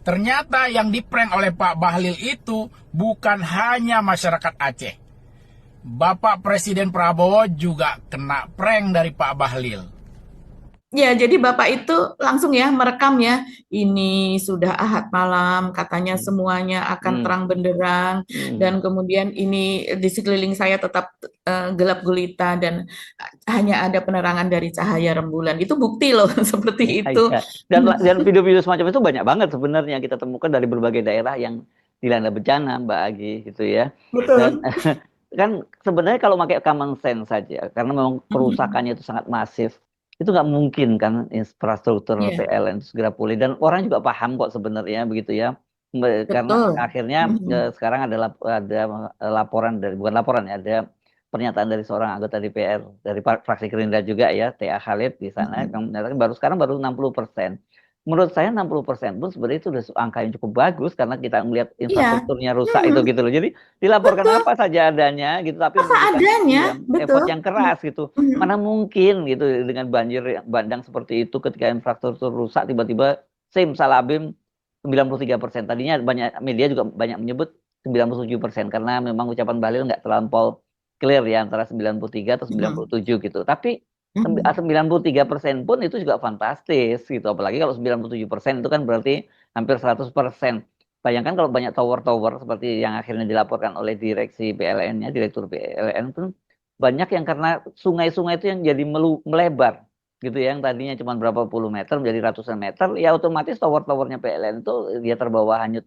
Ternyata yang diprank oleh Pak Bahlil itu bukan hanya masyarakat Aceh. Bapak Presiden Prabowo juga kena prank dari Pak Bahlil. Ya, jadi Bapak itu langsung ya merekam ya. Ini sudah Ahad malam, katanya Hmm. semuanya akan Hmm. terang benderang Hmm. dan kemudian ini di sekeliling saya tetap gelap gulita dan hanya ada penerangan dari cahaya rembulan. Itu bukti loh Iya, seperti itu. iya. Dan video-video semacam itu banyak banget sebenarnya kita temukan dari berbagai daerah yang dilanda bencana, Mbak Agi, gitu ya. Dan Betul. kan sebenarnya kalau pakai common sense saja, karena memang kerusakannya itu sangat masif, itu nggak mungkin kan infrastruktur Iya, PLN itu segera pulih. Dan orang juga paham kok sebenarnya begitu ya. Karena betul. akhirnya sekarang ada laporan dari, bukan laporan ya, ada pernyataan dari seorang anggota DPR dari fraksi Gerindra juga ya, TA Khalid di sana yang menyatakan baru 60%. Menurut saya 60% pun sebenarnya itu udah angka yang cukup bagus karena kita melihat Iya, infrastrukturnya rusak itu gitu loh. Jadi dilaporkan betul. apa saja adanya gitu tapi Apa membutuhkan adanya, iya, effort betul. yang keras gitu. Mana mungkin gitu dengan banjir yang bandang seperti itu ketika infrastruktur rusak tiba-tiba simsalabim 93%. Tadinya banyak media juga banyak menyebut 97% karena memang ucapan Bahlil nggak terlampau clear ya antara 93 atau 97 gitu. Tapi 93% pun itu juga fantastis gitu. Apalagi kalau 97% itu kan berarti hampir 100%. Bayangkan kalau banyak tower-tower seperti yang akhirnya dilaporkan oleh direksi PLN-nya, direktur PLN pun banyak yang karena sungai-sungai itu yang jadi melebar gitu ya, yang tadinya cuma berapa puluh meter menjadi ratusan meter, ya otomatis tower-towernya PLN itu dia terbawa hanyut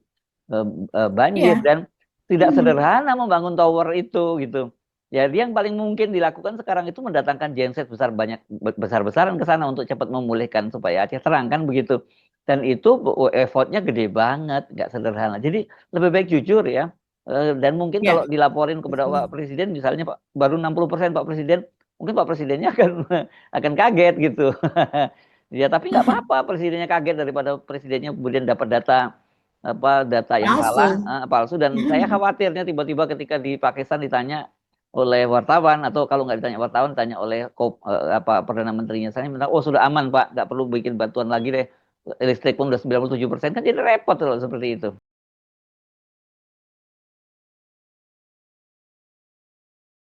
banjir Iya. dan tidak sederhana membangun tower itu gitu. Jadi yang paling mungkin dilakukan sekarang itu mendatangkan genset besar-besaran ke sana untuk cepat memulihkan supaya Aceh terang kan begitu. Dan itu effortnya gede banget, nggak sederhana. Jadi lebih baik jujur ya. Dan mungkin Iya. kalau dilaporin kepada Pak Betul. Presiden, misalnya Pak baru 60% Pak Presiden, mungkin Pak Presidennya akan kaget gitu. Ya tapi nggak apa-apa presidennya kaget daripada presidennya kemudian dapat data yang salah, Palsu. palsu. Dan saya khawatirnya tiba-tiba ketika di Pakistan ditanya oleh wartawan atau kalau nggak ditanya wartawan ditanya oleh perdana menterinya saya bilang oh sudah aman Pak nggak perlu bikin bantuan lagi deh listrik pun udah 97% kan jadi repot loh seperti itu.